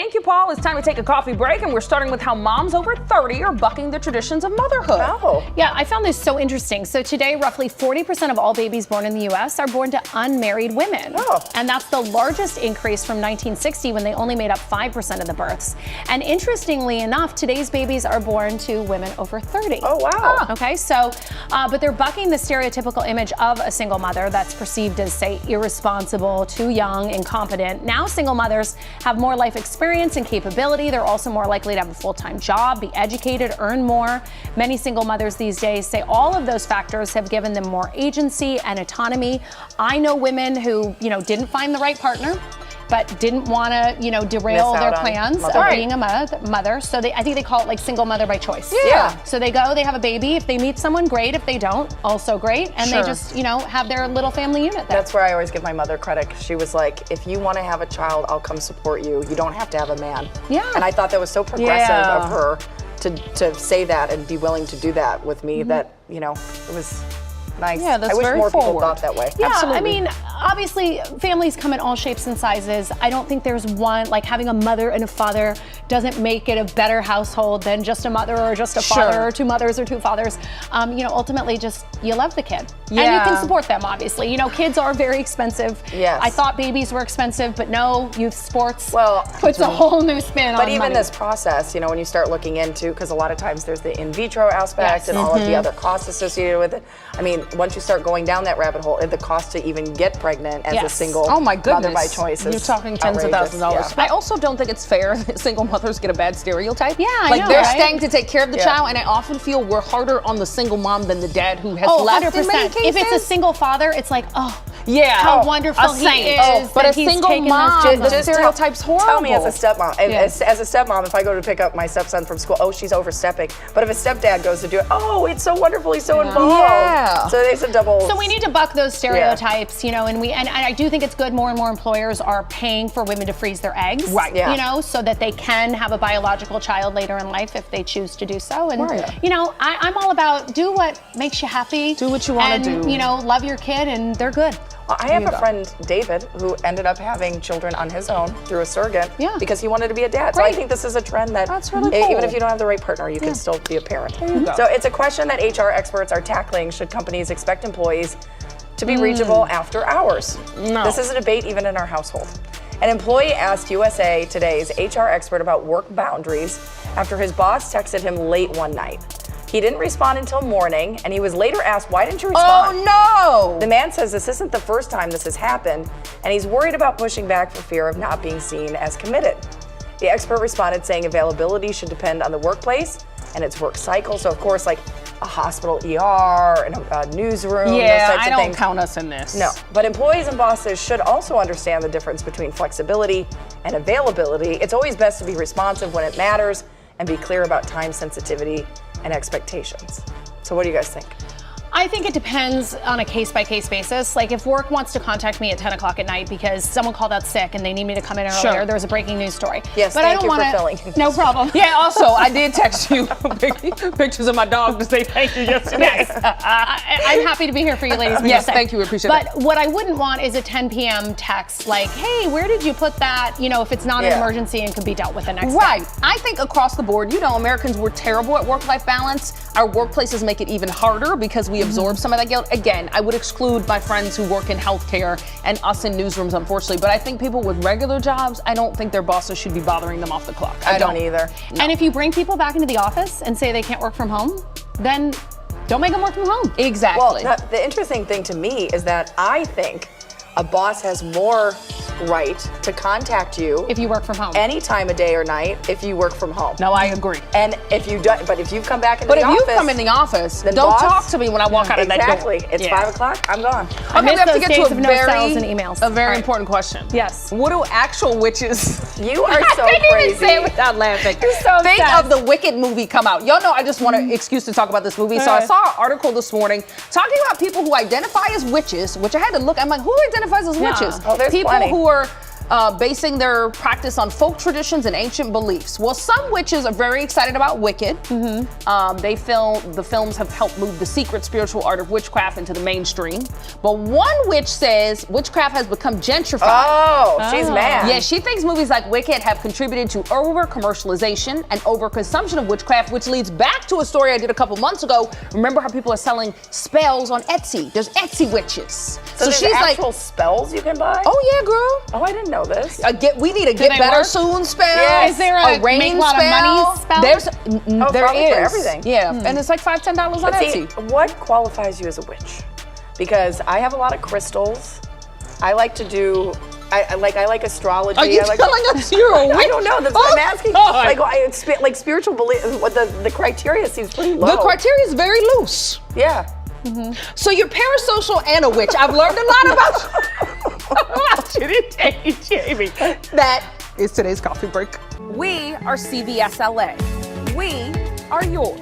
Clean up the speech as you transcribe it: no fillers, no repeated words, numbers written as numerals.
Thank you, Paul. It's time to take a coffee break, and we're starting with how moms over 30 are bucking the traditions of motherhood. Oh. Yeah, I found this so interesting. So today, roughly 40% of all babies born in the U.S. are born to unmarried women. Oh. And that's the largest increase from 1960 when they only made up 5% of the births. And interestingly enough, today's babies are born to women over 30. Oh, wow. Okay, so, but they're bucking the stereotypical image of a single mother that's perceived as, say, irresponsible, too young, incompetent. Now single mothers have more life experience and capability. They're also more likely to have a full-time job, be educated, earn more. Many single mothers these days say all of those factors have given them more agency and autonomy. I know women who, didn't find the right partner, but didn't want to, derail their plans of being a mother. So I think they call it like single mother by choice. Yeah. So they go, they have a baby. If they meet someone, great. If they don't, also great. And they just, have their little family unit there. That's where I always give my mother credit. She was like, if you want to have a child, I'll come support you. You don't have to have a man. Yeah. And I thought that was so progressive of her to say that and be willing to do that with me that, it was nice. Yeah, that's I wish very more people forward. thought that way. Yeah, Absolutely. I mean, obviously, families come in all shapes and sizes. I don't think there's one, like having a mother and a father doesn't make it a better household than just a mother or just a father or two mothers or two fathers. Ultimately, just you love the kid. And you can support them, obviously. Kids are very expensive. Yes. I thought babies were expensive, but no, youth sports to puts a whole new spin on But even money. this process, when you start looking into, because a lot of times there's the in vitro aspect and all of the other costs associated with it. I mean, once you start going down that rabbit hole, the cost to even get pregnant as a single Oh my goodness. mother by choice is You're talking tens of outrageous. thousands of dollars. Yeah. I also don't think it's fair that single mothers get a bad stereotype. Yeah, I like know, they're right? staying to take care of the child, and I often feel we're harder on the single mom than the dad who has left in many 100%. cases. If it's a single father, it's like, yeah, how wonderful a he saint. is But that a he's single taken mom, those the children. stereotype's horrible. Tell me as a stepmom, and as a stepmom, if I go to pick up my stepson from school, she's overstepping. But if a stepdad goes to do it, it's so wonderful, he's so involved. Yeah. So there's a double. So we need to buck those stereotypes, and I do think it's good more and more employers are paying for women to freeze their eggs, Right. Yeah. so that they can have a biological child later in life if they choose to do so. And I'm all about do what makes you happy. Do what you wanna do. Love your kid, and they're good. Well, I have a friend, David, who ended up having children on his own through a surrogate because he wanted to be a dad. So I Great. think this is a trend that That's really cool. even if you don't have the right partner, you can still be a parent. you go. So it's a question that HR experts are tackling. Should companies expect employees to be reachable after hours? No. This is a debate even in our household. An employee asked USA Today's HR expert about work boundaries after his boss texted him late one night. He didn't respond until morning, and he was later asked, why didn't you respond? Oh no! The man says this isn't the first time this has happened, and he's worried about pushing back for fear of not being seen as committed. The expert responded saying availability should depend on the workplace and its work cycle. So, of course, like a hospital ER and a newsroom, those types I of don't things. count us in this. No, but employees and bosses should also understand the difference between flexibility and availability. It's always best to be responsive when it matters and be clear about time sensitivity and expectations. So what do you guys think? I think it depends on a case-by-case basis. Like if work wants to contact me at 10 o'clock at night because someone called out sick and they need me to come in earlier, there's a breaking news story. Yes, but thank I don't you for wanna, filling. No problem. Yeah, also, I did text you pictures of my dog to say thank you yesterday. I'm happy to be here for you ladies. Yes, thank you, we appreciate but that. But what I wouldn't want is a 10 p.m. text like, hey, where did you put that? If it's not an emergency and can be dealt with the next Right. day. I think across the board, Americans, we're terrible at work-life balance. Our workplaces make it even harder because we absorb some of that guilt. Again, I would exclude my friends who work in healthcare and us in newsrooms, unfortunately. But I think people with regular jobs, I don't think their bosses should be bothering them off the clock. I don't either. No. And if you bring people back into the office and say they can't work from home, then don't make them work from home. Exactly. Well, the interesting thing to me is that I think a boss has more right to contact you If you work from home. any time of day or night if you work from home. No, I agree. And if you don't, but if you've come back into But the if office, you come in the office, then don't boss- talk to me when I walk out of that door. exactly. It's 5 o'clock. I'm gone. I Okay, miss we have to those get days to of a no very, cells and emails. a very All right. important question. Yes. What do actual witches? You are so I couldn't crazy. even say it without laughing. You're so Think obsessed. of the Wicked movie come out. Y'all know I just want an excuse to talk about this movie. So I saw an article this morning talking about people who identify as witches, which I had to look. I'm like, who identifies as witches? Oh, there's people plenty. who are basing their practice on folk traditions and ancient beliefs. Well, some witches are very excited about Wicked. The films have helped move the secret spiritual art of witchcraft into the mainstream. But one witch says witchcraft has become gentrified. Oh, she's mad. Yeah, she thinks movies like Wicked have contributed to over-commercialization and over-consumption of witchcraft, which leads back to a story I did a couple months ago. Remember how people are selling spells on Etsy? There's Etsy witches. So there's she's actual like, spells you can buy? oh yeah, girl. Oh, I didn't know this. We need a Get they Better work? Soon spell. Yes. Is there a rain make a lot spell? of money spell? There probably is. for everything. Yeah, and it's like $5, $10 on But see, Etsy. what qualifies you as a witch? Because I have a lot of crystals. I like to do. I like astrology. Are you I like, telling us you're a witch? I don't know. That's what I'm asking. God. Like spiritual belief. What the criteria seems pretty low. The criteria is very loose. Yeah. So you're parasocial and a witch. I've learned a lot about you today, Jamie. That is today's coffee break. We are CBS LA. We are yours.